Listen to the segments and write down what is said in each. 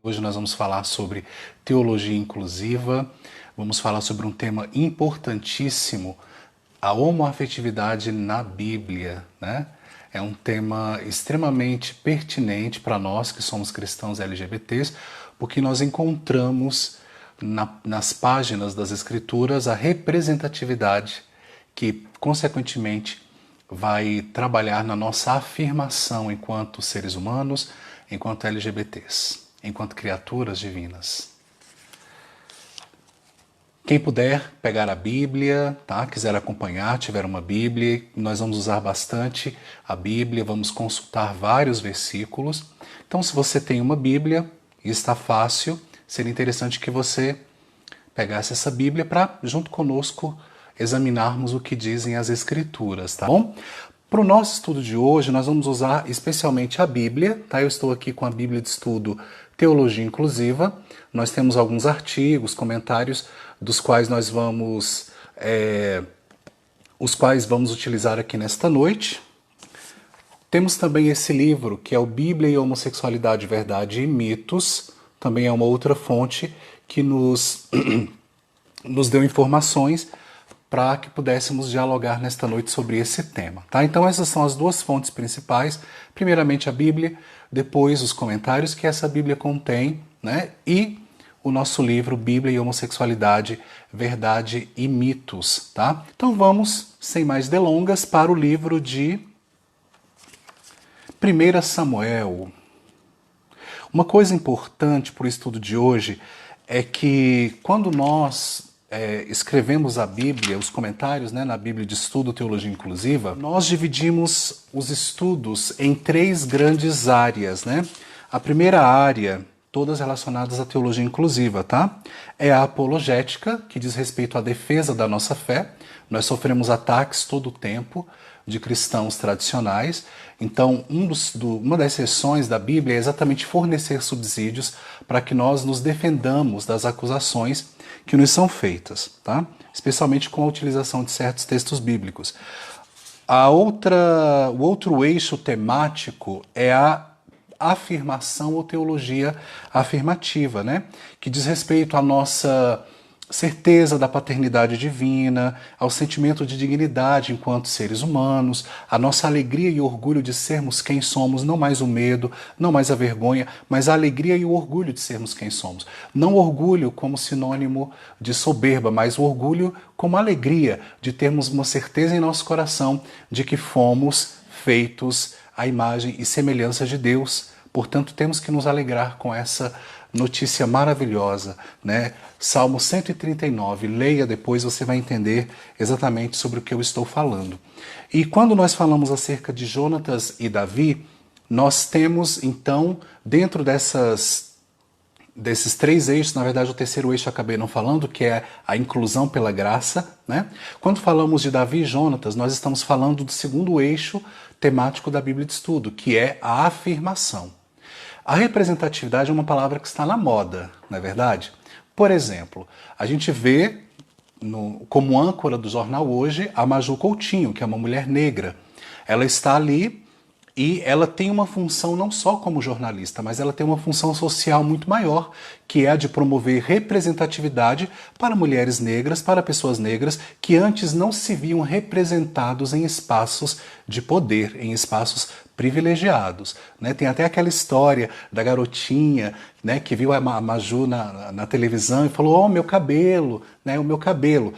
Hoje nós vamos falar sobre teologia inclusiva, vamos falar sobre um tema importantíssimo, a homoafetividade na Bíblia, né? É um tema extremamente pertinente para nós que somos cristãos LGBTs, porque nós encontramos nas páginas das Escrituras a representatividade que, consequentemente, vai trabalhar na nossa afirmação enquanto seres humanos, enquanto LGBTs, enquanto criaturas divinas. Quem puder pegar a Bíblia, tá? Quiser acompanhar, tiver uma Bíblia, nós vamos usar bastante a Bíblia, vamos consultar vários versículos. Então, se você tem uma Bíblia e está fácil, seria interessante que você pegasse essa Bíblia para, junto conosco, examinarmos o que dizem as Escrituras, tá bom? Para o nosso estudo de hoje, nós vamos usar especialmente a Bíblia, tá? Eu estou aqui com a Bíblia de Estudo Teologia Inclusiva. Nós temos alguns artigos, comentários, dos quais nós vamos, utilizar aqui nesta noite. Temos também esse livro, que é o Bíblia e Homossexualidade, Verdade e Mitos. Também é uma outra fonte que nos deu informações para que pudéssemos dialogar nesta noite sobre esse tema. Tá? Então essas são as duas fontes principais. Primeiramente a Bíblia, depois os comentários que essa Bíblia contém, né? E o nosso livro Bíblia e Homossexualidade, Verdade e Mitos. Tá? Então vamos, sem mais delongas, para o livro de 1 Samuel. Uma coisa importante para o estudo de hoje é que quando nós escrevemos a Bíblia, os comentários, né, na Bíblia de Estudo Teologia Inclusiva, nós dividimos os estudos em três grandes áreas, né? A primeira área, todas relacionadas à teologia inclusiva, tá? É a apologética, que diz respeito à defesa da nossa fé. Nós sofremos ataques todo o tempo de cristãos tradicionais. Então, uma das seções da Bíblia é exatamente fornecer subsídios para que nós nos defendamos das acusações que nos são feitas, tá? Especialmente com a utilização de certos textos bíblicos. O outro eixo temático é a afirmação ou teologia afirmativa, né? Que diz respeito à nossa certeza da paternidade divina, ao sentimento de dignidade enquanto seres humanos, a nossa alegria e orgulho de sermos quem somos, não mais o medo, não mais a vergonha, mas a alegria e o orgulho de sermos quem somos. Não orgulho como sinônimo de soberba, mas o orgulho como alegria de termos uma certeza em nosso coração de que fomos feitos à imagem e semelhança de Deus. Portanto, temos que nos alegrar com essa notícia maravilhosa, né? Salmo 139, leia depois, você vai entender exatamente sobre o que eu estou falando. E quando nós falamos acerca de Jonatas e Davi, nós temos, então, dentro desses três eixos, na verdade o terceiro eixo eu acabei não falando, que é a inclusão pela graça, né? Quando falamos de Davi e Jonatas, nós estamos falando do segundo eixo temático da Bíblia de Estudo, que é a afirmação. A representatividade é uma palavra que está na moda, não é verdade? Por exemplo, a gente vê como âncora do jornal hoje a Maju Coutinho, que é uma mulher negra. Ela está ali e ela tem uma função não só como jornalista, mas ela tem uma função social muito maior, que é a de promover representatividade para mulheres negras, para pessoas negras que antes não se viam representados em espaços de poder, em espaços privilegiados, né? Tem até aquela história da garotinha, né, que viu a Maju na televisão e falou: "Oh, meu cabelo, né, o meu cabelo".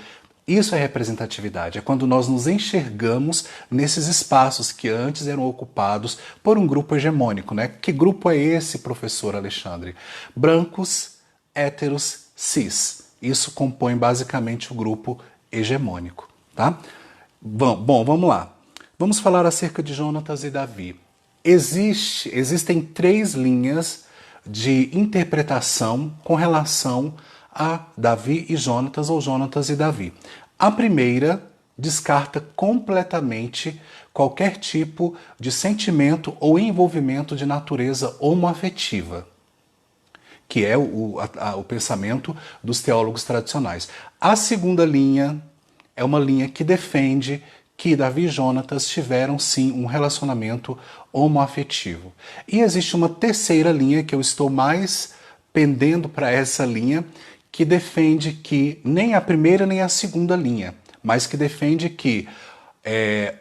Isso é representatividade, é quando nós nos enxergamos nesses espaços que antes eram ocupados por um grupo hegemônico, né? Que grupo é esse, professor Alexandre? Brancos, héteros, cis. Isso compõe basicamente o grupo hegemônico, tá? Bom, vamos lá. Vamos falar acerca de Jonatas e Davi. Existem três linhas de interpretação com relação a Davi e Jonatas, ou Jonatas e Davi. A primeira descarta completamente qualquer tipo de sentimento ou envolvimento de natureza homoafetiva, que é o pensamento dos teólogos tradicionais. A segunda linha é uma linha que defende que Davi e Jonatas tiveram sim um relacionamento homoafetivo. E existe uma terceira linha que eu estou mais pendendo para essa linha que defende que nem a primeira nem a segunda linha, mas que defende que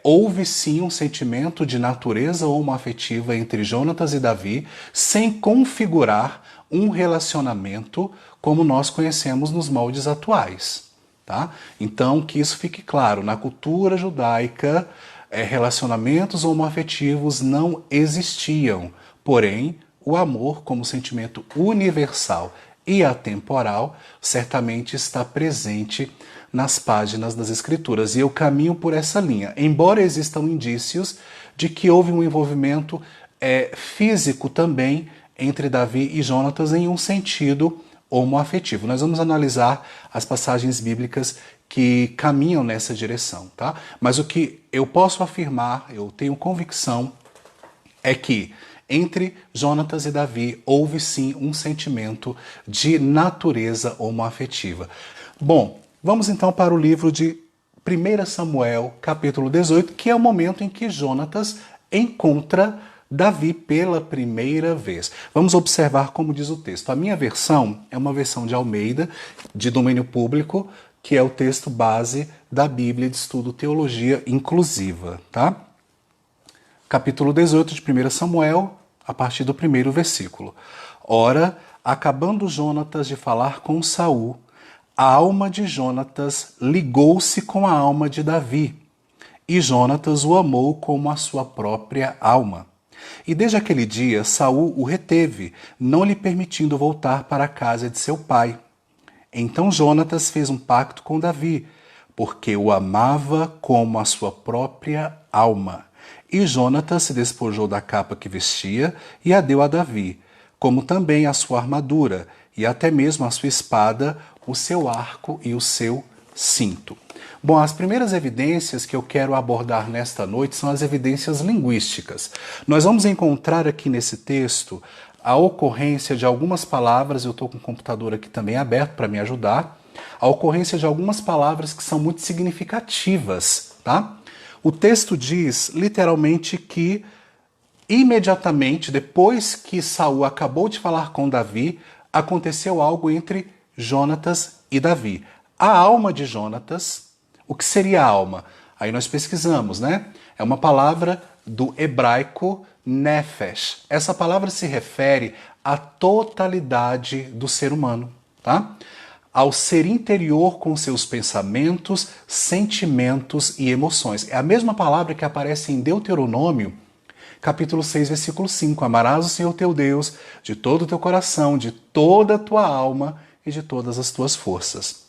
houve sim um sentimento de natureza homoafetiva entre Jonatas e Davi, sem configurar um relacionamento como nós conhecemos nos moldes atuais. Tá? Então, que isso fique claro, na cultura judaica, relacionamentos homoafetivos não existiam, porém, o amor como sentimento universal e atemporal certamente está presente nas páginas das Escrituras. E eu caminho por essa linha, embora existam indícios de que houve um envolvimento físico também entre Davi e Jonatas em um sentido homoafetivo. Nós vamos analisar as passagens bíblicas que caminham nessa direção, tá? Mas o que eu posso afirmar, eu tenho convicção, é que entre Jonatas e Davi houve sim um sentimento de natureza homoafetiva. Bom, vamos então para o livro de 1 Samuel, capítulo 18, que é o momento em que Jonatas encontra Davi pela primeira vez. Vamos observar como diz o texto. A minha versão é uma versão de Almeida, de domínio público, que é o texto base da Bíblia de Estudo Teologia Inclusiva, tá? Capítulo 18 de 1 Samuel, a partir do primeiro versículo. Ora, acabando Jonatas de falar com Saul, a alma de Jonatas ligou-se com a alma de Davi, e Jonatas o amou como a sua própria alma. E desde aquele dia, Saul o reteve, não lhe permitindo voltar para a casa de seu pai. Então Jonatas fez um pacto com Davi, porque o amava como a sua própria alma. E Jonatas se despojou da capa que vestia e a deu a Davi, como também a sua armadura, e até mesmo a sua espada, o seu arco e o seu cinto. Bom, as primeiras evidências que eu quero abordar nesta noite são as evidências linguísticas. Nós vamos encontrar aqui nesse texto a ocorrência de algumas palavras, eu estou com o computador aqui também aberto para me ajudar, a ocorrência de algumas palavras que são muito significativas, tá? O texto diz literalmente que imediatamente depois que Saul acabou de falar com Davi, aconteceu algo entre Jonatas e Davi. A alma de Jonatas, o que seria a alma? Aí nós pesquisamos, né? É uma palavra do hebraico nefesh. Essa palavra se refere à totalidade do ser humano, tá? Ao ser interior com seus pensamentos, sentimentos e emoções. É a mesma palavra que aparece em Deuteronômio, capítulo 6, versículo 5. Amarás o Senhor teu Deus de todo o teu coração, de toda a tua alma e de todas as tuas forças.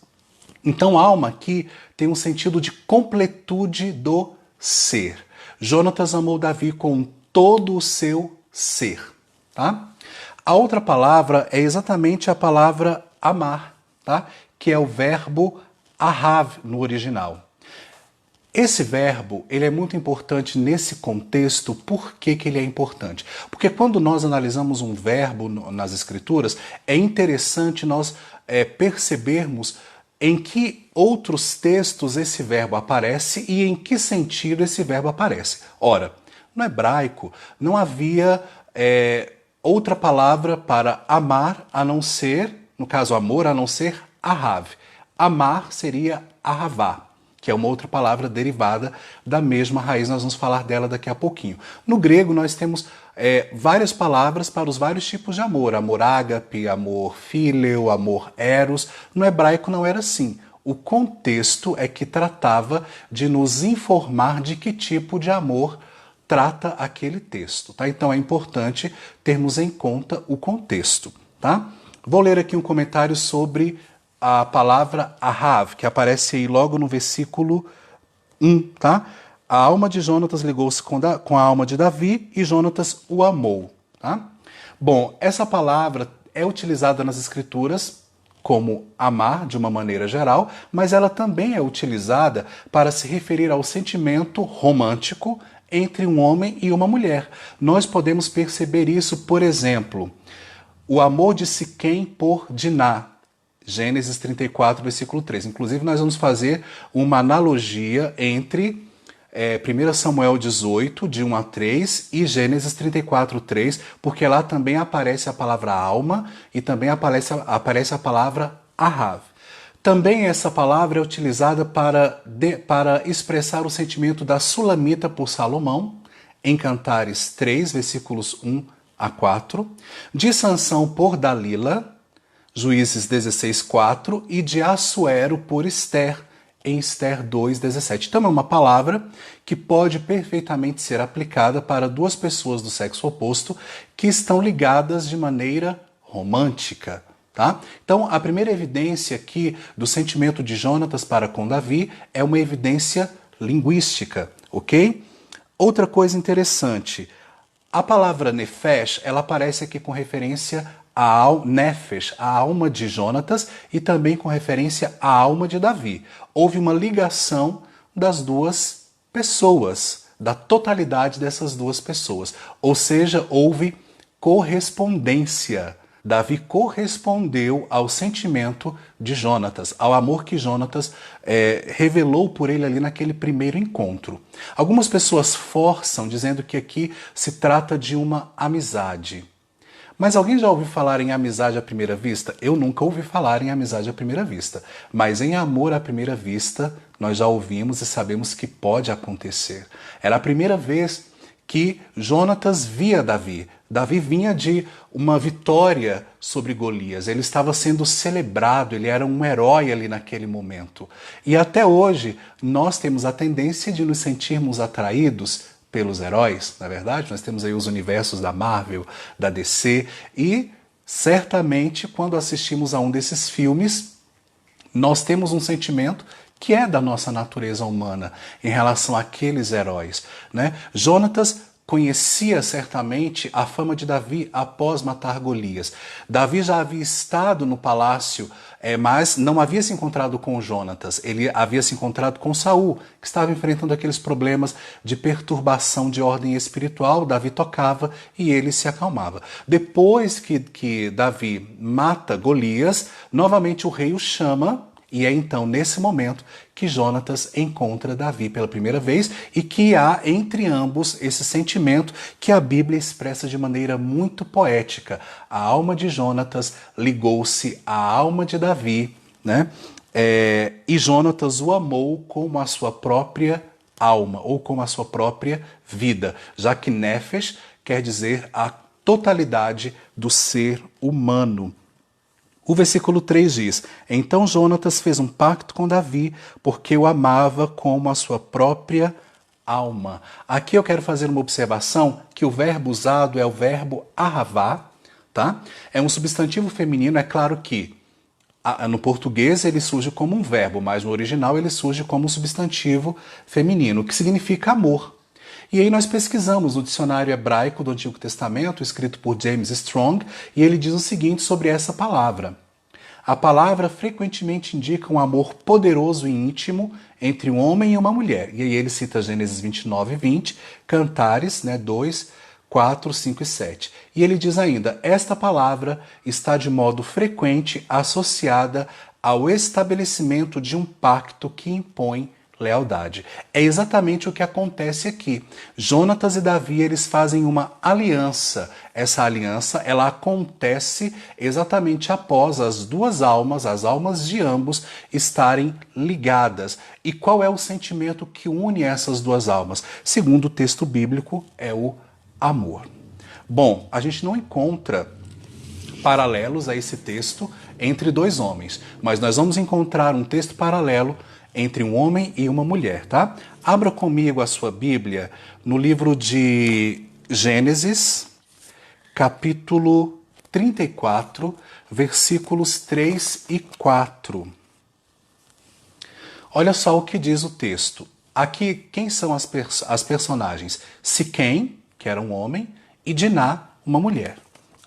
Então, alma aqui tem um sentido de completude do ser. Jonatas amou Davi com todo o seu ser, tá? A outra palavra é exatamente a palavra amar, tá? Que é o verbo ahav no original. Esse verbo, ele é muito importante nesse contexto. Por que ele é importante? Porque quando nós analisamos um verbo nas Escrituras, é interessante nós percebermos em que outros textos esse verbo aparece e em que sentido esse verbo aparece. Ora, no hebraico não havia outra palavra para amar a não ser, no caso amor, a não ser ahav. Amar seria ahavá, que é uma outra palavra derivada da mesma raiz, nós vamos falar dela daqui a pouquinho. No grego nós temos várias palavras para os vários tipos de amor, amor ágape, amor fíleo, amor eros. No hebraico não era assim. O contexto é que tratava de nos informar de que tipo de amor trata aquele texto, tá? Então é importante termos em conta o contexto, tá? Vou ler aqui um comentário sobre a palavra ahav, que aparece aí logo no versículo 1, tá? A alma de Jonatas ligou-se com a alma de Davi e Jonatas o amou, tá? Bom, essa palavra é utilizada nas Escrituras como amar de uma maneira geral, mas ela também é utilizada para se referir ao sentimento romântico entre um homem e uma mulher. Nós podemos perceber isso, por exemplo, o amor de Siquém por Diná, Gênesis 34, versículo 3. Inclusive, nós vamos fazer uma analogia entre 1 Samuel 18, de 1 a 3, e Gênesis 34, 3, porque lá também aparece a palavra alma e também aparece a palavra Ahav. Também essa palavra é utilizada para expressar o sentimento da Sulamita por Salomão, em Cantares 3, versículos 1 a 4, de Sansão por Dalila, Juízes 16, 4, e de Assuero por Esther, em Esther 2, 17. Então é uma palavra que pode perfeitamente ser aplicada para duas pessoas do sexo oposto que estão ligadas de maneira romântica. Tá? Então, a primeira evidência aqui do sentimento de Jonatas para com Davi é uma evidência linguística, ok? Outra coisa interessante, a palavra nefesh, ela aparece aqui com referência a nefesh, a alma de Jonatas, e também com referência à alma de Davi. Houve uma ligação das duas pessoas, da totalidade dessas duas pessoas, ou seja, houve correspondência. Davi correspondeu ao sentimento de Jonatas, ao amor que Jonatas revelou por ele ali naquele primeiro encontro. Algumas pessoas forçam, dizendo que aqui se trata de uma amizade. Mas alguém já ouviu falar em amizade à primeira vista? Eu nunca ouvi falar em amizade à primeira vista. Mas em amor à primeira vista, nós já ouvimos e sabemos que pode acontecer. Era a primeira vez que Jonatas via Davi. Davi vinha de uma vitória sobre Golias. Ele estava sendo celebrado, ele era um herói ali naquele momento. E até hoje, nós temos a tendência de nos sentirmos atraídos pelos heróis, na verdade. Nós temos aí os universos da Marvel, da DC, e certamente quando assistimos a um desses filmes, nós temos um sentimento que é da nossa natureza humana em relação àqueles heróis, né? Jonatas conhecia certamente a fama de Davi após matar Golias. Davi já havia estado no palácio, mas não havia se encontrado com Jonatas. Ele havia se encontrado com Saul, que estava enfrentando aqueles problemas de perturbação de ordem espiritual. Davi tocava e ele se acalmava. Depois que Davi mata Golias, novamente o rei o chama. E é então, nesse momento, que Jonatas encontra Davi pela primeira vez e que há entre ambos esse sentimento que a Bíblia expressa de maneira muito poética. A alma de Jonatas ligou-se à alma de Davi, né? E Jonatas o amou como a sua própria alma, ou como a sua própria vida, já que Nefesh quer dizer a totalidade do ser humano. O versículo 3 diz: Então Jonatas fez um pacto com Davi, porque o amava como a sua própria alma. Aqui eu quero fazer uma observação, que o verbo usado é o verbo ahavá, tá? É um substantivo feminino, é claro que no português ele surge como um verbo, mas no original ele surge como um substantivo feminino, que significa amor. E aí nós pesquisamos no dicionário hebraico do Antigo Testamento, escrito por James Strong, e ele diz o seguinte sobre essa palavra. A palavra frequentemente indica um amor poderoso e íntimo entre um homem e uma mulher. E aí ele cita Gênesis 29, 20, Cantares 2, 4, 5 e 7. E ele diz ainda, esta palavra está de modo frequente associada ao estabelecimento de um pacto que impõe lealdade. É exatamente o que acontece aqui. Jonatas e Davi, eles fazem uma aliança. Essa aliança, ela acontece exatamente após as duas almas, as almas de ambos, estarem ligadas. E qual é o sentimento que une essas duas almas? Segundo o texto bíblico, é o amor. Bom, a gente não encontra paralelos a esse texto entre dois homens, mas nós vamos encontrar um texto paralelo entre um homem e uma mulher, tá? Abra comigo a sua Bíblia no livro de Gênesis, capítulo 34, versículos 3 e 4. Olha só o que diz o texto. Aqui, quem são as personagens? Siquém, que era um homem, e Diná, uma mulher.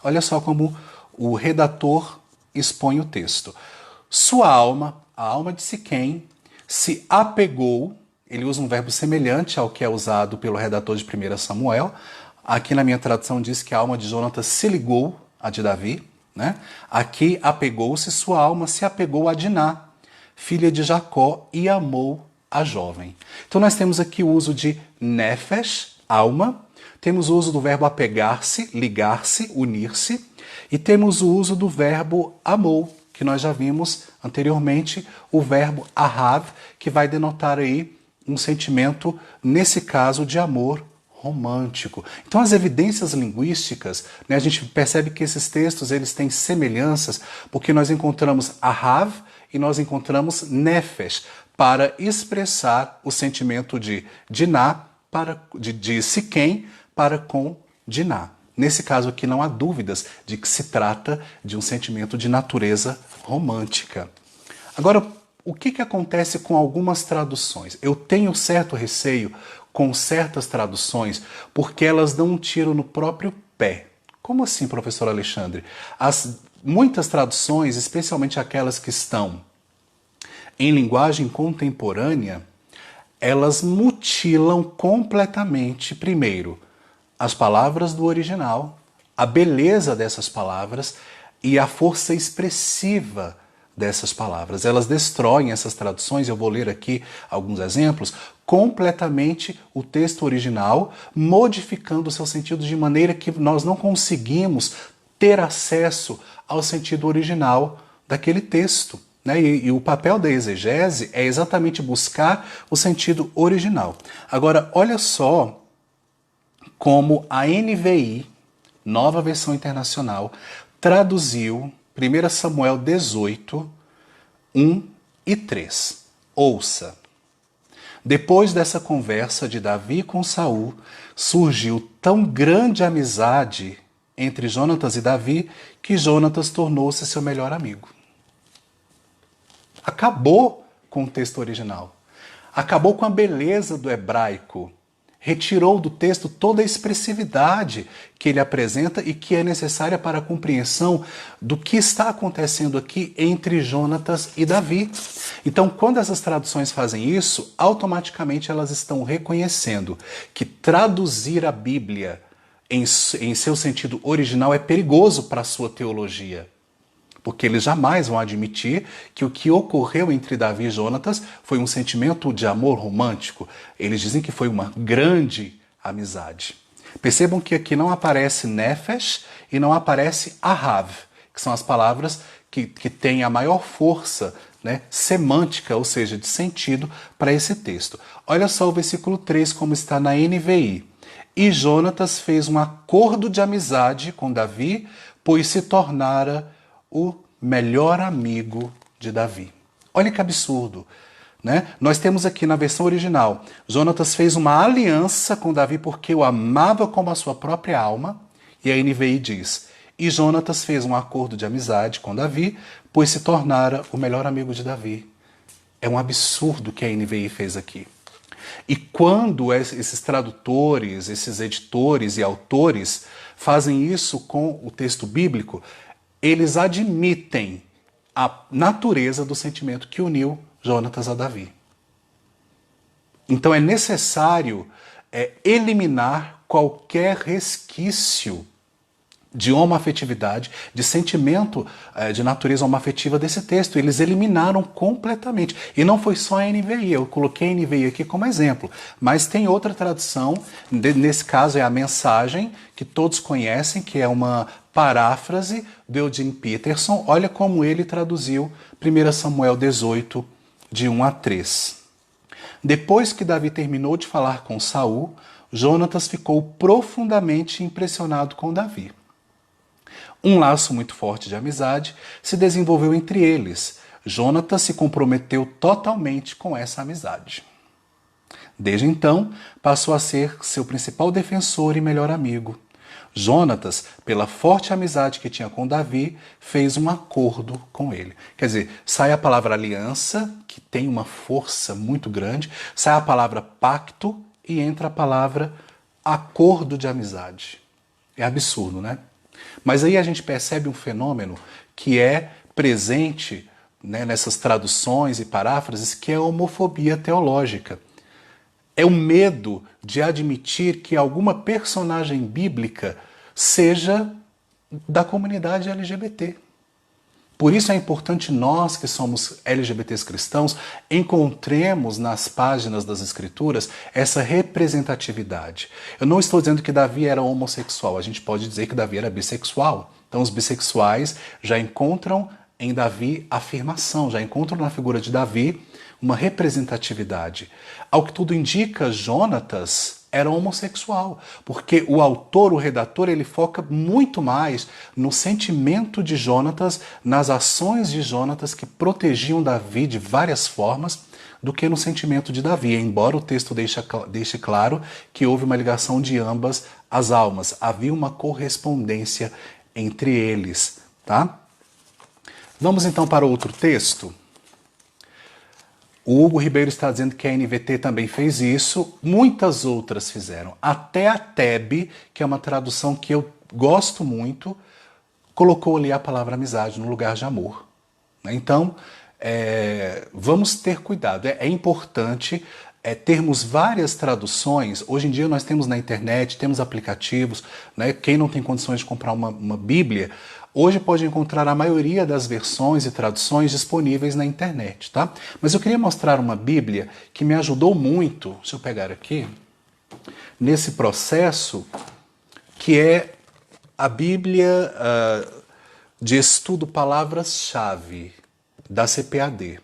Olha só como o redator expõe o texto. Sua alma, a alma de Siquém, se apegou, ele usa um verbo semelhante ao que é usado pelo redator de 1 Samuel. Aqui na minha tradução diz que a alma de Jonatas se ligou a de Davi, né? Aqui apegou-se, sua alma se apegou a Diná, filha de Jacó, e amou a jovem. Então nós temos aqui o uso de nefesh, alma, temos o uso do verbo apegar-se, ligar-se, unir-se, e temos o uso do verbo amor, que nós já vimos anteriormente, o verbo ahav, que vai denotar aí um sentimento, nesse caso, de amor romântico. Então as evidências linguísticas, né, a gente percebe que esses textos eles têm semelhanças, porque nós encontramos ahav e nós encontramos nefesh, para expressar o sentimento de Diná, de Siquém, para com Diná. Nesse caso aqui não há dúvidas de que se trata de um sentimento de natureza romântica. Agora, o que acontece com algumas traduções? Eu tenho certo receio com certas traduções porque elas dão um tiro no próprio pé. Como assim, professor Alexandre? Muitas traduções, especialmente aquelas que estão em linguagem contemporânea, elas mutilam completamente, primeiro, as palavras do original, a beleza dessas palavras e a força expressiva dessas palavras. Elas destroem essas traduções, eu vou ler aqui alguns exemplos, completamente o texto original, modificando o seu sentido de maneira que nós não conseguimos ter acesso ao sentido original daquele texto. Né? E o papel da exegese é exatamente buscar o sentido original. Agora, olha só como a NVI, Nova Versão Internacional, traduziu 1 Samuel 18, 1 e 3. Ouça. Depois dessa conversa de Davi com Saul, surgiu tão grande amizade entre Jonatas e Davi que Jonatas tornou-se seu melhor amigo. Acabou com o texto original. Acabou com a beleza do hebraico. Retirou do texto toda a expressividade que ele apresenta e que é necessária para a compreensão do que está acontecendo aqui entre Jonatas e Davi. Então, quando essas traduções fazem isso, automaticamente elas estão reconhecendo que traduzir a Bíblia em seu sentido original é perigoso para a sua teologia. Porque eles jamais vão admitir que o que ocorreu entre Davi e Jonatas foi um sentimento de amor romântico. Eles dizem que foi uma grande amizade. Percebam que aqui não aparece nefesh e não aparece ahav, que são as palavras que têm a maior força, né, semântica, ou seja, de sentido para esse texto. Olha só o versículo 3 como está na NVI. E Jonatas fez um acordo de amizade com Davi, pois se tornara o melhor amigo de Davi. Olha que absurdo, né? Nós temos aqui na versão original, Jonatas fez uma aliança com Davi porque o amava como a sua própria alma, e a NVI diz, e Jonatas fez um acordo de amizade com Davi, pois se tornara o melhor amigo de Davi. É um absurdo que a NVI fez aqui. E quando esses tradutores, esses editores e autores fazem isso com o texto bíblico, eles admitem a natureza do sentimento que uniu Jonatas a Davi. Então é necessário eliminar qualquer resquício de homoafetividade, de sentimento de natureza homoafetiva desse texto. Eles eliminaram completamente. E não foi só a NVI, eu coloquei a NVI aqui como exemplo. Mas tem outra tradução, nesse caso é a Mensagem, que todos conhecem, que é uma paráfrase do Eugene Peterson. Olha como ele traduziu 1 Samuel 18, de 1 a 3. Depois que Davi terminou de falar com Saul, Jonatas ficou profundamente impressionado com Davi. Um laço muito forte de amizade se desenvolveu entre eles. Jonatas se comprometeu totalmente com essa amizade. Desde então, passou a ser seu principal defensor e melhor amigo. Jonatas, pela forte amizade que tinha com Davi, fez um acordo com ele. Quer dizer, sai a palavra aliança, que tem uma força muito grande, sai a palavra pacto e entra a palavra acordo de amizade. É absurdo, né? Mas aí a gente percebe um fenômeno que é presente, né, nessas traduções e paráfrases, que é a homofobia teológica. É o medo de admitir que alguma personagem bíblica seja da comunidade LGBT. Por isso é importante nós que somos LGBTs cristãos encontremos nas páginas das Escrituras essa representatividade. Eu não estou dizendo que Davi era homossexual, a gente pode dizer que Davi era bissexual. Então os bissexuais já encontram em Davi afirmação, já encontram na figura de Davi uma representatividade. Ao que tudo indica, Jonatas era homossexual, porque o autor, o redator, ele foca muito mais no sentimento de Jonatas, nas ações de Jonatas que protegiam Davi de várias formas, do que no sentimento de Davi, embora o texto deixe claro que houve uma ligação de ambas as almas, havia uma correspondência entre eles, tá? Vamos então para outro texto. O Hugo Ribeiro está dizendo que a NVT também fez isso, muitas outras fizeram. Até a TEB, que é uma tradução que eu gosto muito, colocou ali a palavra amizade no lugar de amor. Então, vamos ter cuidado. É importante termos várias traduções. Hoje em dia nós temos na internet, temos aplicativos, né? Quem não tem condições de comprar uma Bíblia, hoje pode encontrar a maioria das versões e traduções disponíveis na internet, tá? Mas eu queria mostrar uma Bíblia que me ajudou muito, deixa eu pegar aqui, nesse processo, que é a Bíblia de Estudo Palavras-Chave, da CPAD.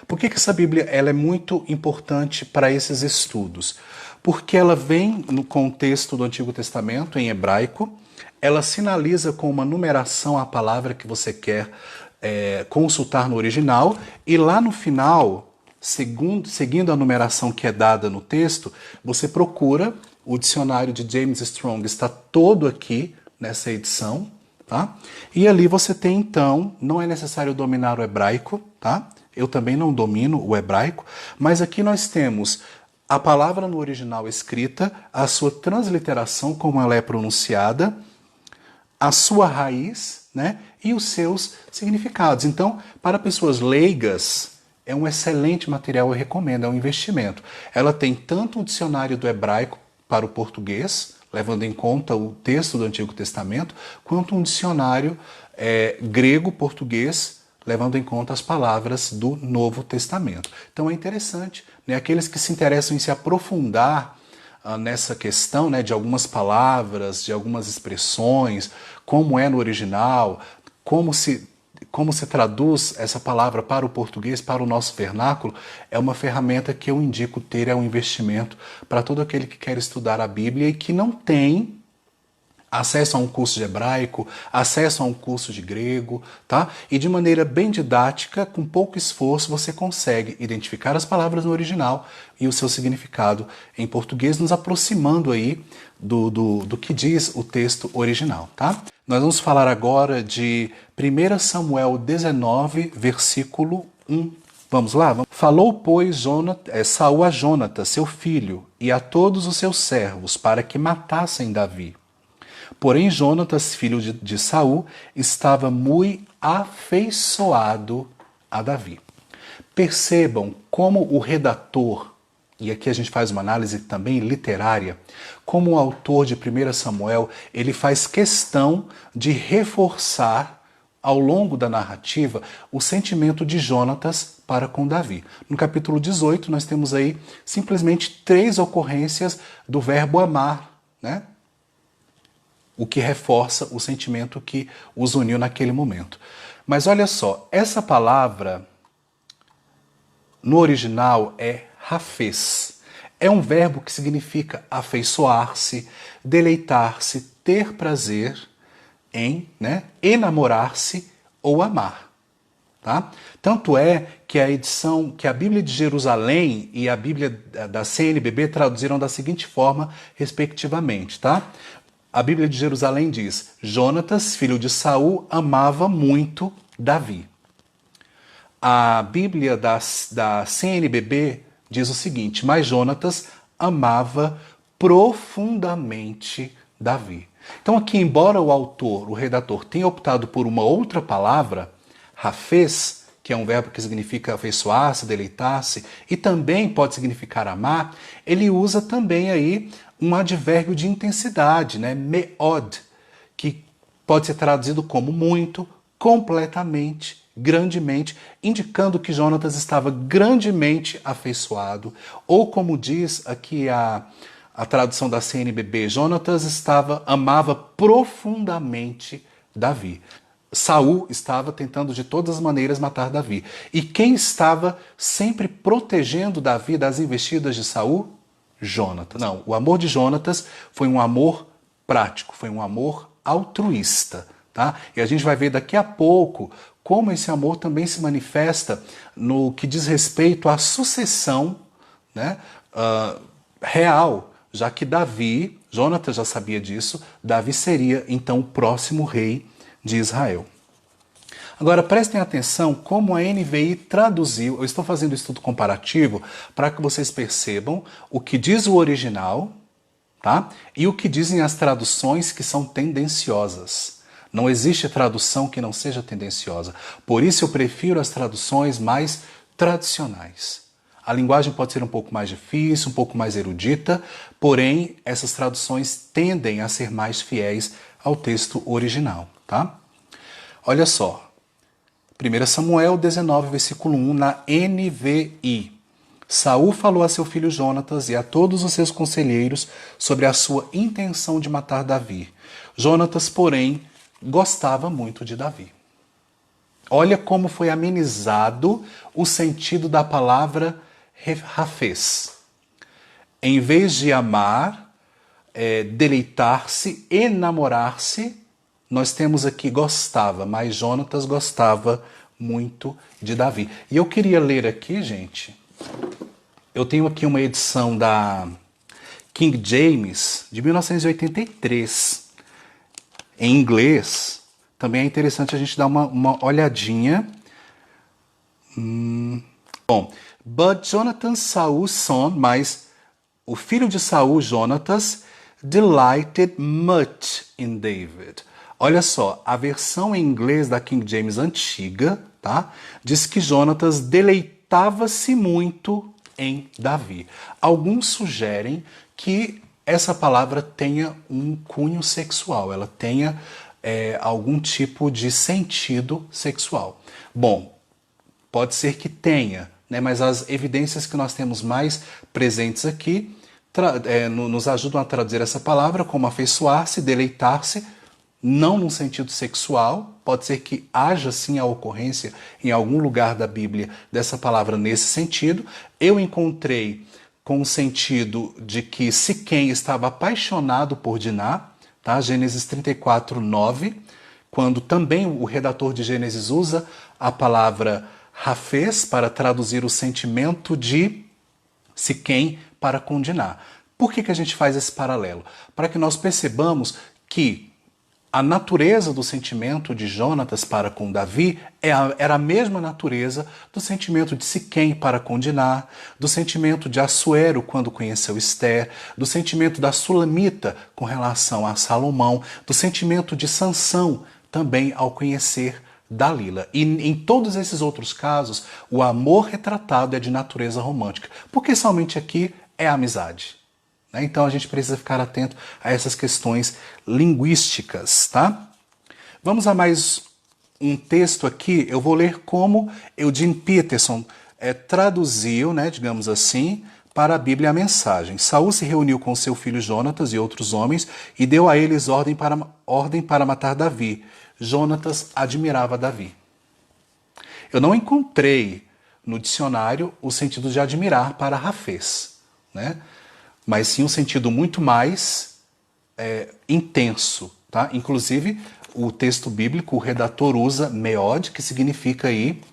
Por que essa Bíblia ela é muito importante para esses estudos? Porque ela vem no contexto do Antigo Testamento, em hebraico, ela sinaliza com uma numeração a palavra que você quer consultar no original, e lá no final, seguindo a numeração que é dada no texto, você procura, o dicionário de James Strong está todo aqui nessa edição, tá? E ali você tem então, não é necessário dominar o hebraico, tá? Eu também não domino o hebraico, mas aqui nós temos a palavra no original escrita, a sua transliteração, como ela é pronunciada, a sua raiz, né, e os seus significados. Então, para pessoas leigas, é um excelente material, eu recomendo, é um investimento. Ela tem tanto o dicionário do hebraico para o português, levando em conta o texto do Antigo Testamento, quanto um dicionário grego-português, levando em conta as palavras do Novo Testamento. Então é interessante, né, aqueles que se interessam em se aprofundar nessa questão, né, de algumas palavras, de algumas expressões, como é no original, como se traduz essa palavra para o português, para o nosso vernáculo, é uma ferramenta que eu indico ter, é um investimento para todo aquele que quer estudar a Bíblia e que não tem acesso a um curso de hebraico, acesso a um curso de grego, tá? E de maneira bem didática, com pouco esforço, você consegue identificar as palavras no original e o seu significado em português, nos aproximando aí do que diz o texto original, tá? Nós vamos falar agora de 1 Samuel 19, versículo 1. Vamos lá? Falou, pois, Saul a Jonatas, seu filho, e a todos os seus servos, para que matassem Davi. Porém, Jonatas, filho de Saul, estava muito afeiçoado a Davi. Percebam como o redator, e aqui a gente faz uma análise também literária, como o autor de 1 Samuel, ele faz questão de reforçar ao longo da narrativa o sentimento de Jonatas para com Davi. No capítulo 18, nós temos aí simplesmente 3 ocorrências do verbo amar, né? O que reforça o sentimento que os uniu naquele momento. Mas olha só, essa palavra no original é rafez. É um verbo que significa afeiçoar-se, deleitar-se, ter prazer em, né, enamorar-se ou amar. Tá? Tanto é que a Bíblia de Jerusalém e a Bíblia da CNBB traduziram da seguinte forma, respectivamente, tá? A Bíblia de Jerusalém diz: Jonatas, filho de Saul, amava muito Davi. A Bíblia da CNBB diz o seguinte: mas Jonatas amava profundamente Davi. Então aqui, embora o autor, o redator, tenha optado por uma outra palavra, rafez, que é um verbo que significa afeiçoar-se, deleitar-se, e também pode significar amar, ele usa também aí um advérbio de intensidade, né? Meod, que pode ser traduzido como muito, completamente, grandemente, indicando que Jonatas estava grandemente afeiçoado. Ou como diz aqui a tradução da CNBB, Jonatas amava profundamente Davi. Saul estava tentando de todas as maneiras matar Davi. E quem estava sempre protegendo Davi das investidas de Saul? Jonatas. Não, o amor de Jonatas foi um amor prático, foi um amor altruísta. Tá? E a gente vai ver daqui a pouco como esse amor também se manifesta no que diz respeito à sucessão, né, real, já que Davi, Jonatas já sabia disso, Davi seria então o próximo rei de Israel. Agora prestem atenção como a NVI traduziu, eu estou fazendo um estudo comparativo para que vocês percebam o que diz o original, tá? E o que dizem as traduções que são tendenciosas. Não existe tradução que não seja tendenciosa. Por isso eu prefiro as traduções mais tradicionais. A linguagem pode ser um pouco mais difícil, um pouco mais erudita, porém essas traduções tendem a ser mais fiéis ao texto original, tá? Olha só, 1 Samuel 19, versículo 1, na NVI. Saul falou a seu filho Jonatas e a todos os seus conselheiros sobre a sua intenção de matar Davi. Jonatas, porém, gostava muito de Davi. Olha como foi amenizado o sentido da palavra Hafez. Em vez de amar, deleitar-se, enamorar-se, nós temos aqui gostava, mas Jonatas gostava muito de Davi. E eu queria ler aqui, gente, eu tenho aqui uma edição da King James de 1983, em inglês. Também é interessante a gente dar uma olhadinha. Bom, but Jonathan Saul's son, mas o filho de Saul, Jonatas, delighted much in David. Olha só, a versão em inglês da King James antiga, tá? Diz que Jonatas deleitava-se muito em Davi. Alguns sugerem que essa palavra tenha um cunho sexual, ela tenha algum tipo de sentido sexual. Bom, pode ser que tenha, né? Mas as evidências que nós temos mais presentes aqui nos ajudam a traduzir essa palavra como afeiçoar-se, deleitar-se, não no sentido sexual. Pode ser que haja sim a ocorrência em algum lugar da Bíblia dessa palavra nesse sentido. Eu encontrei com o sentido de que Siquém estava apaixonado por Diná, tá? Gênesis 34, 9, quando também o redator de Gênesis usa a palavra Hafez para traduzir o sentimento de Siquém para com Diná. Por que a gente faz esse paralelo? Para que nós percebamos que a natureza do sentimento de Jonatas para com Davi era a mesma natureza do sentimento de Siquém para com Diná, do sentimento de Assuero quando conheceu Ester, do sentimento da Sulamita com relação a Salomão, do sentimento de Sansão também ao conhecer Dalila. E em todos esses outros casos, o amor retratado é de natureza romântica, porque somente aqui é a amizade. Então a gente precisa ficar atento a essas questões linguísticas, tá? Vamos a mais um texto aqui. Eu vou ler como Eugene Peterson traduziu, né, digamos assim, para a Bíblia a mensagem. Saul se reuniu com seu filho Jonatas e outros homens e deu a eles ordem para matar Davi. Jonatas admirava Davi. Eu não encontrei no dicionário o sentido de admirar para Hafez, né? Mas sim um sentido muito mais intenso, tá? Inclusive, o texto bíblico, o redator usa meod, que significa aí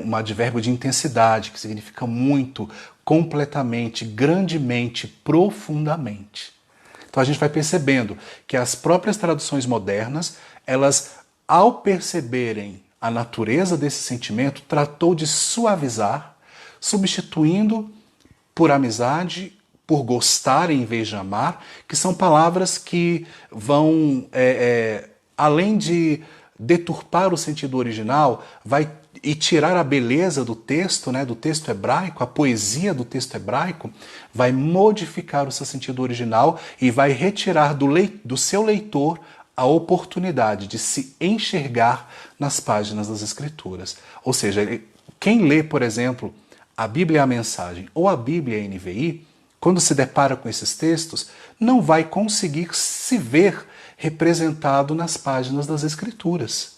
um advérbio de intensidade, que significa muito, completamente, grandemente, profundamente. Então a gente vai percebendo que as próprias traduções modernas, elas, ao perceberem a natureza desse sentimento, tratou de suavizar, substituindo por amizade, por gostar em vez de amar, que são palavras que vão, além de deturpar o sentido original, e tirar a beleza do texto, né, do texto hebraico, a poesia do texto hebraico, vai modificar o seu sentido original e vai retirar do seu leitor a oportunidade de se enxergar nas páginas das Escrituras. Ou seja, quem lê, por exemplo, a Bíblia e a Mensagem ou a Bíblia e a NVI, quando se depara com esses textos, não vai conseguir se ver representado nas páginas das Escrituras.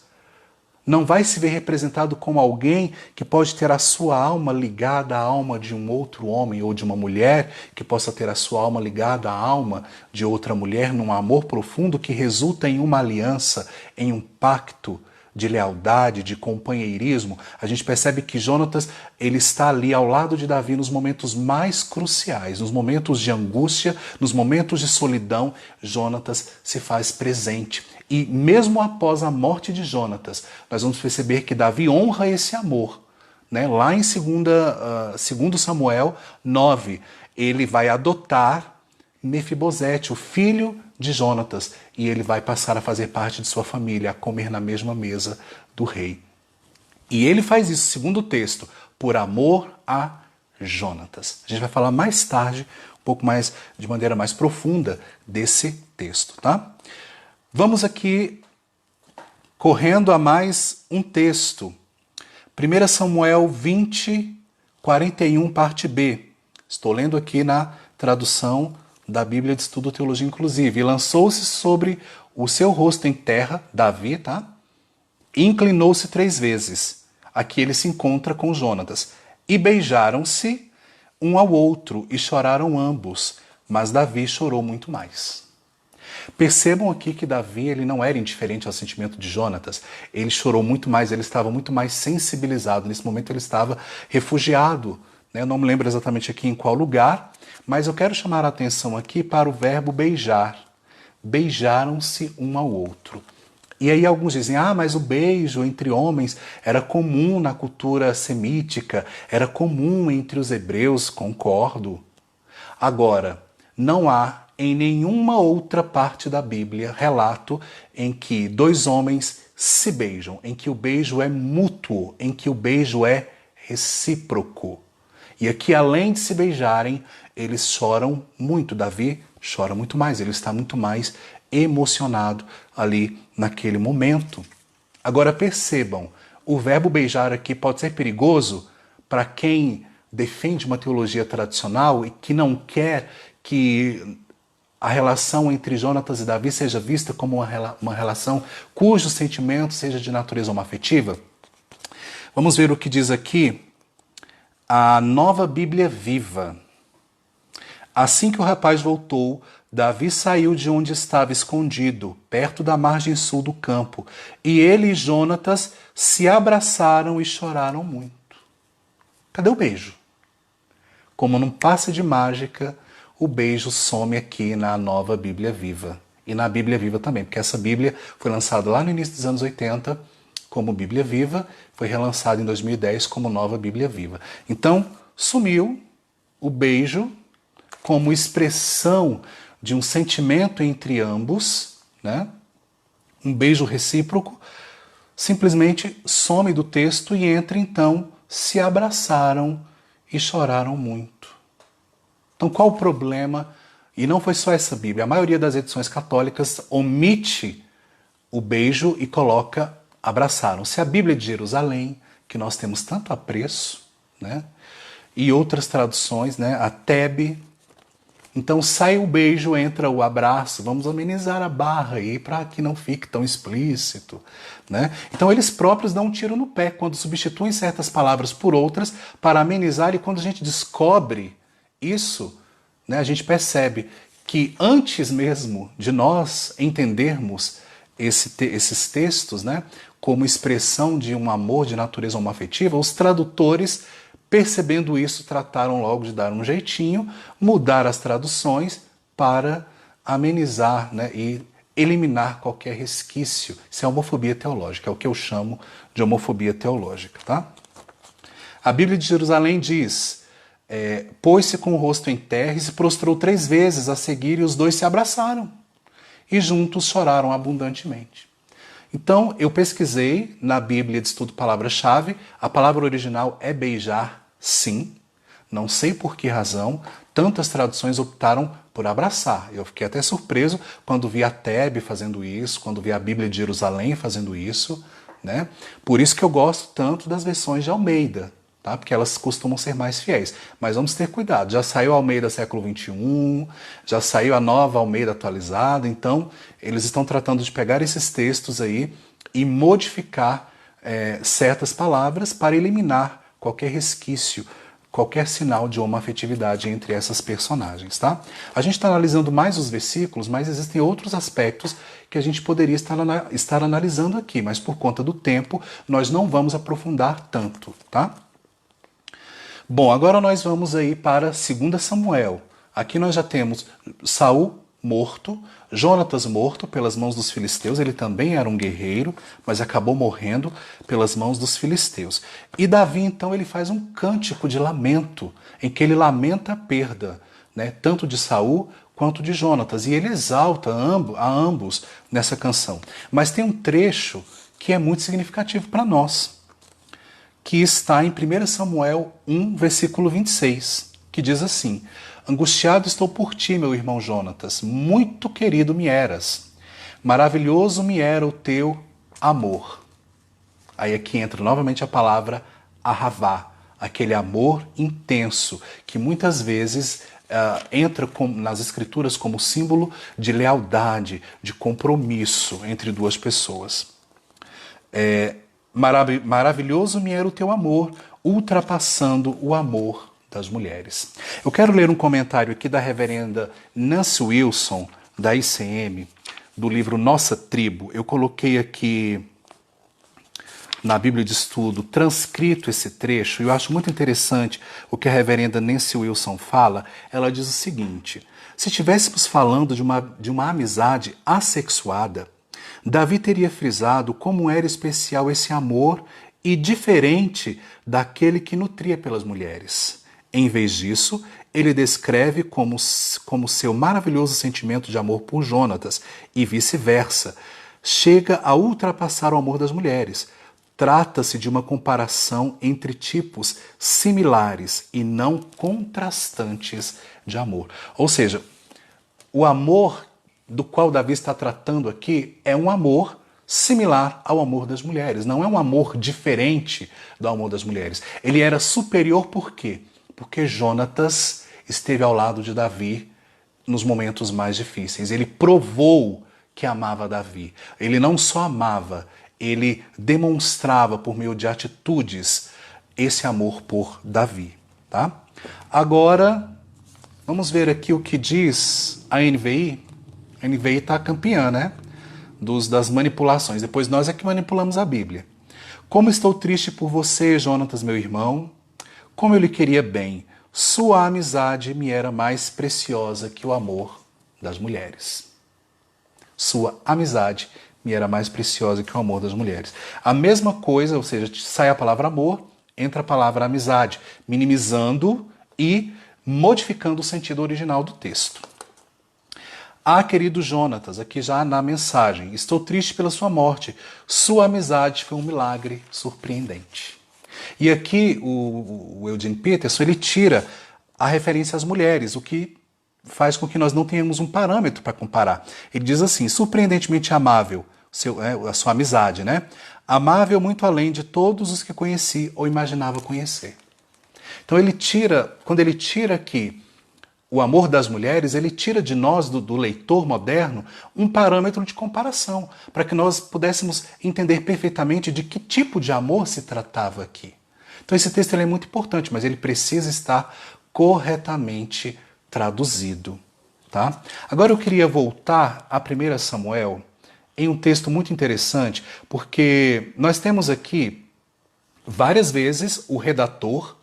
Não vai se ver representado como alguém que pode ter a sua alma ligada à alma de um outro homem ou de uma mulher, que possa ter a sua alma ligada à alma de outra mulher, num amor profundo que resulta em uma aliança, em um pacto de lealdade, de companheirismo. A gente percebe que Jonatas, ele está ali ao lado de Davi nos momentos mais cruciais, nos momentos de angústia, nos momentos de solidão, Jonatas se faz presente. E mesmo após a morte de Jonatas, nós vamos perceber que Davi honra esse amor. Né? Lá em 2 Samuel 9, ele vai adotar Mefibosete, o filho de Jonatas, e ele vai passar a fazer parte de sua família, a comer na mesma mesa do rei. E ele faz isso, segundo o texto, por amor a Jonatas. A gente vai falar mais tarde, um pouco mais, de maneira mais profunda, desse texto, tá? Vamos aqui, correndo a mais um texto. 1 Samuel 20, 41, parte B. Estou lendo aqui na tradução da Bíblia de Estudo Teologia Inclusive. E lançou-se sobre o seu rosto em terra, Davi, tá? E inclinou-se 3 vezes. Aqui ele se encontra com Jonatas. E beijaram-se um ao outro e choraram ambos, mas Davi chorou muito mais. Percebam aqui que Davi, ele não era indiferente ao sentimento de Jonatas. Ele chorou muito mais, ele estava muito mais sensibilizado. Nesse momento ele estava refugiado. Eu não me lembro exatamente aqui em qual lugar, mas eu quero chamar a atenção aqui para o verbo beijar. Beijaram-se um ao outro. E aí alguns dizem, mas o beijo entre homens era comum na cultura semítica, era comum entre os hebreus, concordo. Agora, não há em nenhuma outra parte da Bíblia relato em que 2 homens se beijam, em que o beijo é mútuo, em que o beijo é recíproco. E aqui, além de se beijarem, eles choram muito. Davi chora muito mais, ele está muito mais emocionado ali naquele momento. Agora percebam, o verbo beijar aqui pode ser perigoso para quem defende uma teologia tradicional e que não quer que a relação entre Jonatas e Davi seja vista como uma relação cujo sentimento seja de natureza homoafetiva. Vamos ver o que diz aqui a Nova Bíblia Viva. Assim que o rapaz voltou, Davi saiu de onde estava escondido, perto da margem sul do campo, e ele e Jonatas se abraçaram e choraram muito. Cadê o beijo? Como num passe de mágica, o beijo some aqui na Nova Bíblia Viva. E na Bíblia Viva também, porque essa Bíblia foi lançada lá no início dos anos 80 como Bíblia Viva, foi relançada em 2010 como Nova Bíblia Viva. Então, sumiu o beijo como expressão de um sentimento entre ambos, né? Um beijo recíproco, simplesmente some do texto e entra, então, se abraçaram e choraram muito. Então, qual o problema? E não foi só essa Bíblia. A maioria das edições católicas omite o beijo e coloca abraçaram. Se a Bíblia de Jerusalém, que nós temos tanto apreço, né? E outras traduções, né? A Tebe. Então sai o beijo, entra o abraço. Vamos amenizar a barra aí para que não fique tão explícito, né? Então eles próprios dão um tiro no pé quando substituem certas palavras por outras para amenizar, e quando a gente descobre isso, né, a gente percebe que antes mesmo de nós entendermos esses textos, né, como expressão de um amor de natureza homoafetiva, os tradutores, percebendo isso, trataram logo de dar um jeitinho, mudar as traduções para amenizar, né, e eliminar qualquer resquício. Isso é homofobia teológica, é o que eu chamo de homofobia teológica. Tá? A Bíblia de Jerusalém diz, pôs-se com o rosto em terra e se prostrou 3 vezes a seguir, e os 2 se abraçaram. E juntos choraram abundantemente. Então, eu pesquisei na Bíblia de Estudo Palavra-Chave, a palavra original é beijar, sim. Não sei por que razão tantas traduções optaram por abraçar. Eu fiquei até surpreso quando vi a Tebe fazendo isso, quando vi a Bíblia de Jerusalém fazendo isso, né? Por isso que eu gosto tanto das versões de Almeida, tá? Porque elas costumam ser mais fiéis. Mas vamos ter cuidado. Já saiu a Almeida século XXI, já saiu a nova Almeida atualizada, então eles estão tratando de pegar esses textos aí e modificar certas palavras para eliminar qualquer resquício, qualquer sinal de homoafetividade entre essas personagens, tá? A gente está analisando mais os versículos, mas existem outros aspectos que a gente poderia estar analisando aqui, mas por conta do tempo nós não vamos aprofundar tanto, tá? Bom, agora nós vamos aí para 2 Samuel. Aqui nós já temos Saul morto, Jonatas morto pelas mãos dos filisteus, ele também era um guerreiro, mas acabou morrendo pelas mãos dos filisteus. E Davi, então, ele faz um cântico de lamento, em que ele lamenta a perda, né, tanto de Saul quanto de Jonatas, e ele exalta a ambos nessa canção. Mas tem um trecho que é muito significativo para nós, que está em 1 Samuel 1, versículo 26, que diz assim: Angustiado estou por ti, meu irmão Jonatas, muito querido me eras, maravilhoso me era o teu amor. Aí aqui entra novamente a palavra ahavá, aquele amor intenso, que muitas vezes entra nas escrituras como símbolo de lealdade, de compromisso entre duas pessoas. Maravilhoso me era o teu amor, ultrapassando o amor das mulheres. Eu quero ler um comentário aqui da reverenda Nancy Wilson, da ICM, do livro Nossa Tribo. Eu coloquei aqui na Bíblia de Estudo transcrito esse trecho, e eu acho muito interessante o que a reverenda Nancy Wilson fala. Ela diz o seguinte: se estivéssemos falando de uma amizade assexuada, Davi teria frisado como era especial esse amor e diferente daquele que nutria pelas mulheres. Em vez disso, ele descreve como seu maravilhoso sentimento de amor por Jonatas e vice-versa. Chega a ultrapassar o amor das mulheres. Trata-se de uma comparação entre tipos similares e não contrastantes de amor. Ou seja, o amor do qual Davi está tratando aqui é um amor similar ao amor das mulheres. Não é um amor diferente do amor das mulheres. Ele era superior por quê? Porque Jonatas esteve ao lado de Davi nos momentos mais difíceis. Ele provou que amava Davi. Ele não só amava, ele demonstrava por meio de atitudes esse amor por Davi. Tá? Agora, vamos ver aqui o que diz a NVI. A NVI está campeã, né? Das manipulações. Depois nós é que manipulamos a Bíblia. Como estou triste por você, Jonatas, meu irmão. Como eu lhe queria bem. Sua amizade me era mais preciosa que o amor das mulheres. Sua amizade me era mais preciosa que o amor das mulheres. A mesma coisa, ou seja, sai a palavra amor, entra a palavra amizade, minimizando e modificando o sentido original do texto. Ah, querido Jonatas, aqui já na mensagem, estou triste pela sua morte. Sua amizade foi um milagre surpreendente. E aqui o Eugene Peterson, ele tira a referência às mulheres, o que faz com que nós não tenhamos um parâmetro para comparar. Ele diz assim: surpreendentemente amável, a sua amizade, né? Amável muito além de todos os que conheci ou imaginava conhecer. Então quando ele tira aqui o amor das mulheres, ele tira de nós, do leitor moderno, um parâmetro de comparação, para que nós pudéssemos entender perfeitamente de que tipo de amor se tratava aqui. Então esse texto é muito importante, mas ele precisa estar corretamente traduzido. Tá? Agora eu queria voltar a 1 Samuel em um texto muito interessante, porque nós temos aqui várias vezes o redator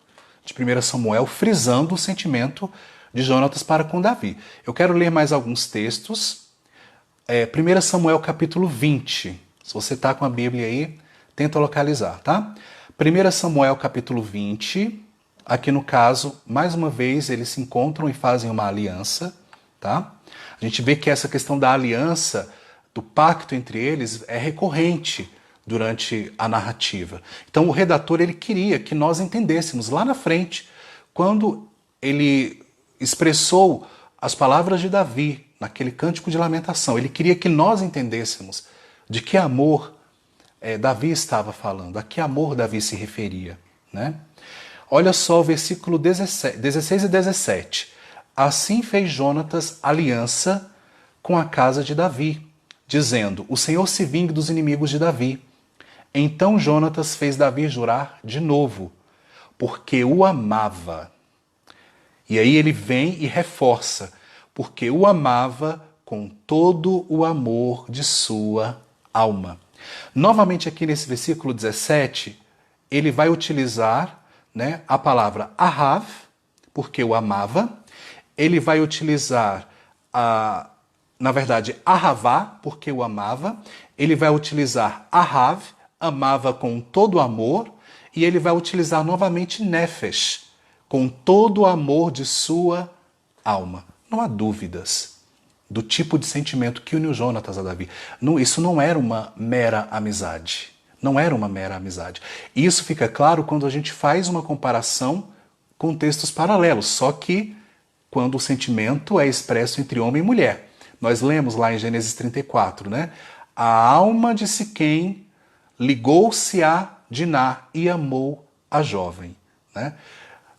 de 1 Samuel frisando o sentimento de Jonatas para com Davi. Eu quero ler mais alguns textos. 1 Samuel capítulo 20. Se você está com a Bíblia aí, tenta localizar, tá? 1 Samuel capítulo 20. Aqui no caso, mais uma vez, eles se encontram e fazem uma aliança, tá? A gente vê que essa questão da aliança, do pacto entre eles, é recorrente durante a narrativa. Então o redator ele queria que nós entendêssemos lá na frente quando ele expressou as palavras de Davi naquele cântico de lamentação, ele queria que nós entendêssemos de que amor Davi estava falando, a que amor Davi se referia, né? Olha só o versículo 16 e 17. Assim fez Jonatas aliança com a casa de Davi, dizendo: o Senhor se vingue dos inimigos de Davi. Então Jonatas fez Davi jurar de novo, porque o amava. E aí ele vem e reforça, porque o amava com todo o amor de sua alma. Novamente aqui nesse versículo 17, ele vai utilizar, né, a palavra ahav, porque o amava. Ele vai utilizar, na verdade, ahavá, porque o amava. Ele vai utilizar ahav, amava com todo o amor. E ele vai utilizar novamente nefesh, com todo o amor de sua alma. Não há dúvidas do tipo de sentimento que uniu Jonatas a Davi. Isso não era uma mera amizade. Não era uma mera amizade. E isso fica claro quando a gente faz uma comparação com textos paralelos, só que quando o sentimento é expresso entre homem e mulher. Nós lemos lá em Gênesis 34, né? A alma de Siquém ligou-se a Diná e amou a jovem, né?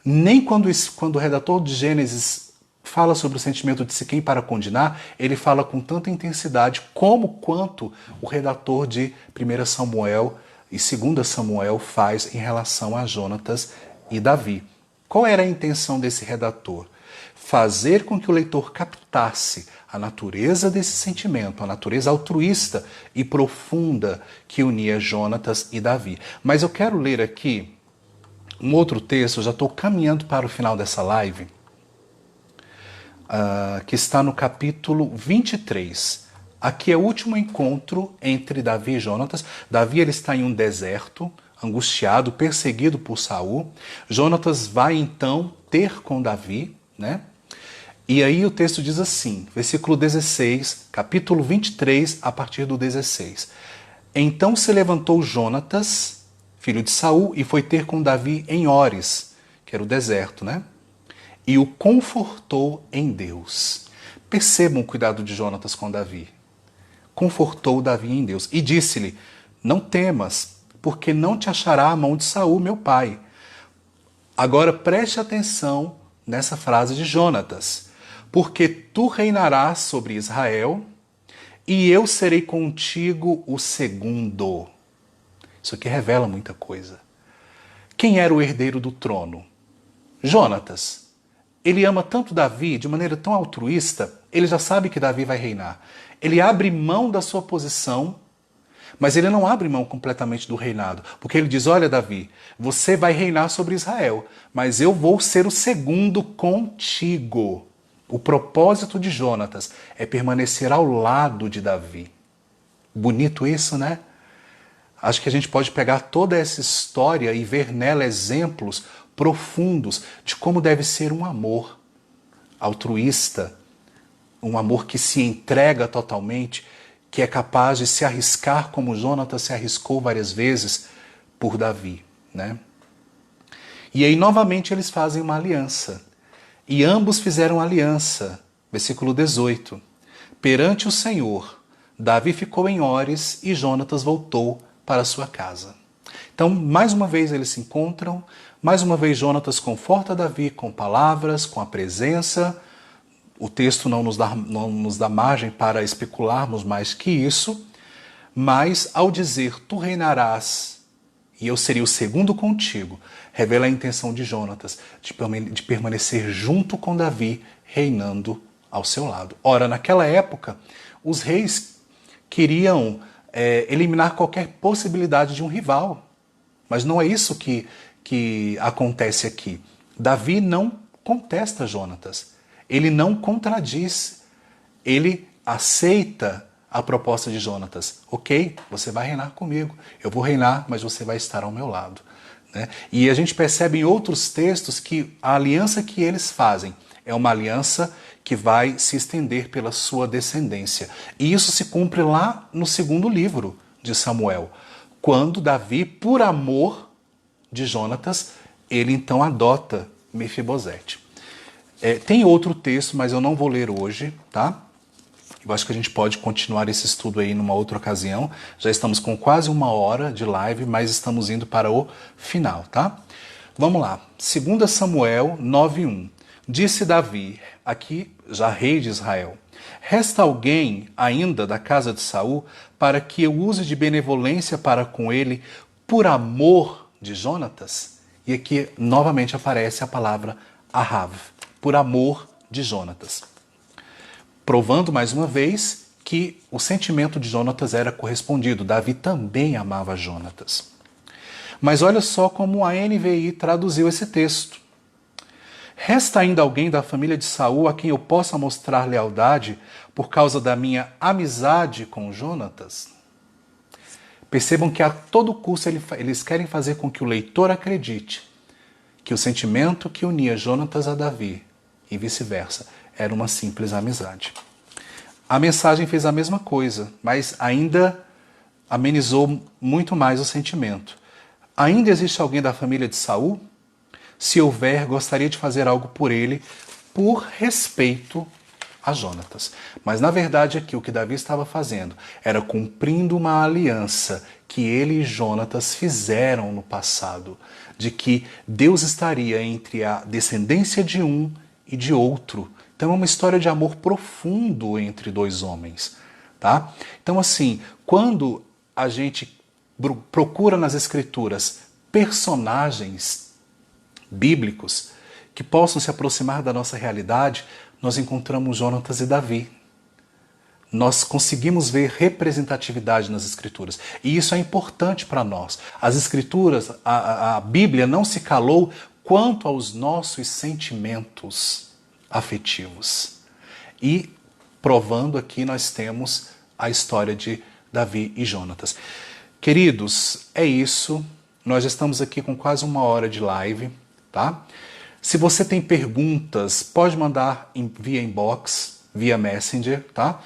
Nem quando o redator de Gênesis fala sobre o sentimento de Siquém para com Diná, ele fala com tanta intensidade quanto o redator de 1 Samuel e 2 Samuel faz em relação a Jonatas e Davi. Qual era a intenção desse redator? Fazer com que o leitor captasse a natureza desse sentimento, a natureza altruísta e profunda que unia Jonatas e Davi. Mas eu quero ler aqui um outro texto, eu já estou caminhando para o final dessa live, que está no capítulo 23. Aqui é o último encontro entre Davi e Jonatas. Davi ele está em um deserto, angustiado, perseguido por Saul. Jonatas vai então ter com Davi, né? E aí o texto diz assim, versículo 16, capítulo 23, a partir do 16. Então se levantou Jonatas, filho de Saul, e foi ter com Davi em Ores, que era o deserto, né? E o confortou em Deus. Percebam o cuidado de Jonatas com Davi. Confortou Davi em Deus e disse-lhe: não temas, porque não te achará a mão de Saul, meu pai. Agora preste atenção nessa frase de Jonatas. Porque tu reinarás sobre Israel e eu serei contigo o segundo. Isso aqui revela muita coisa. Quem era o herdeiro do trono? Jonatas. Ele ama tanto Davi de maneira tão altruísta, ele já sabe que Davi vai reinar. Ele abre mão da sua posição, mas ele não abre mão completamente do reinado, porque ele diz: olha, Davi, você vai reinar sobre Israel, mas eu vou ser o segundo contigo. O propósito de Jonatas é permanecer ao lado de Davi. Bonito isso, né? Acho que a gente pode pegar toda essa história e ver nela exemplos profundos de como deve ser um amor altruísta, um amor que se entrega totalmente, que é capaz de se arriscar como Jonatas se arriscou várias vezes por Davi, né? E aí novamente eles fazem uma aliança. E ambos fizeram aliança, versículo 18. Perante o Senhor, Davi ficou em Ores e Jonatas voltou para sua casa. Então, mais uma vez eles se encontram, mais uma vez Jonatas conforta Davi com palavras, com a presença. O texto não nos dá margem para especularmos mais que isso, mas ao dizer, tu reinarás e eu seria o segundo contigo, revela a intenção de Jonatas de permanecer junto com Davi, reinando ao seu lado. Ora, naquela época, os reis queriam eliminar qualquer possibilidade de um rival. Mas não é isso que acontece aqui. Davi não contesta Jonatas. Ele não contradiz. Ele aceita a proposta de Jonatas. Ok, você vai reinar comigo. Eu vou reinar, mas você vai estar ao meu lado. Né? E a gente percebe em outros textos que a aliança que eles fazem é uma aliança que vai se estender pela sua descendência. E isso se cumpre lá no segundo livro de Samuel, quando Davi, por amor de Jonatas, ele então adota Mefibosete. Tem outro texto, mas eu não vou ler hoje, tá? Eu acho que a gente pode continuar esse estudo aí numa outra ocasião. Já estamos com quase 1 hora de live, mas estamos indo para o final, tá? Vamos lá. 2 Samuel 9:1. Disse Davi, aqui já rei de Israel: resta alguém ainda da casa de Saul para que eu use de benevolência para com ele por amor de Jonatas? E aqui novamente aparece a palavra Ahav, por amor de Jonatas. Provando mais uma vez que o sentimento de Jonatas era correspondido. Davi também amava Jonatas. Mas olha só como a NVI traduziu esse texto. Resta ainda alguém da família de Saul a quem eu possa mostrar lealdade por causa da minha amizade com Jonatas? Percebam que a todo custo eles querem fazer com que o leitor acredite que o sentimento que unia Jonatas a Davi e vice-versa era uma simples amizade. A mensagem fez a mesma coisa, mas ainda amenizou muito mais o sentimento. Ainda existe alguém da família de Saul? Se houver, gostaria de fazer algo por ele, por respeito a Jonatas. Mas na verdade aqui o que Davi estava fazendo era cumprindo uma aliança que ele e Jonatas fizeram no passado, de que Deus estaria entre a descendência de um e de outro. Então é uma história de amor profundo entre dois homens, tá? Então assim, quando a gente procura nas escrituras personagens bíblicos que possam se aproximar da nossa realidade, nós encontramos Jonatas e Davi. Nós conseguimos ver representatividade nas escrituras. E isso é importante para nós. As escrituras, a Bíblia não se calou quanto aos nossos sentimentos afetivos. E provando aqui nós temos a história de Davi e Jonatas. Queridos, é isso. Nós já estamos aqui com quase 1 hora de live, tá? Se você tem perguntas, pode mandar via inbox, via Messenger, tá?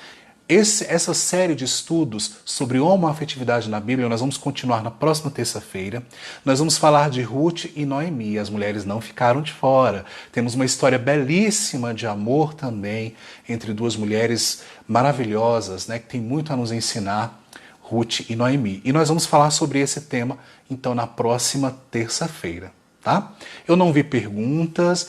Essa série de estudos sobre homoafetividade na Bíblia, nós vamos continuar na próxima terça-feira. Nós vamos falar de Ruth e Noemi, as mulheres não ficaram de fora. Temos uma história belíssima de amor também, entre duas mulheres maravilhosas, né, que tem muito a nos ensinar, Ruth e Noemi. E nós vamos falar sobre esse tema, então, na próxima terça-feira, tá? Eu não vi perguntas.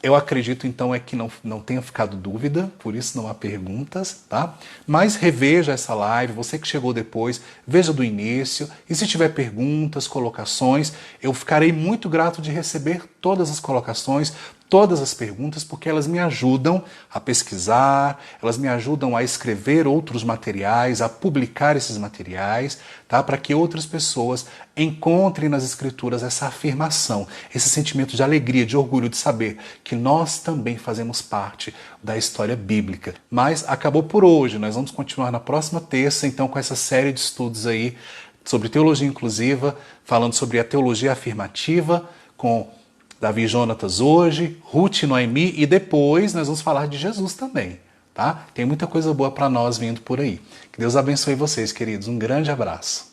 Eu acredito, então, que não tenha ficado dúvida, por isso não há perguntas, tá? Mas reveja essa live, você que chegou depois, veja do início, e se tiver perguntas, colocações, eu ficarei muito grato de receber todas as colocações, todas as perguntas, porque elas me ajudam a pesquisar, elas me ajudam a escrever outros materiais, a publicar esses materiais, tá? Para que outras pessoas encontrem nas escrituras essa afirmação, esse sentimento de alegria, de orgulho, de saber que nós também fazemos parte da história bíblica. Mas acabou por hoje, nós vamos continuar na próxima terça, então, com essa série de estudos aí sobre teologia inclusiva, falando sobre a teologia afirmativa, com Davi e Jonatas hoje, Ruth e Noemi, e depois nós vamos falar de Jesus também, tá? Tem muita coisa boa para nós vindo por aí. Que Deus abençoe vocês, queridos. Um grande abraço.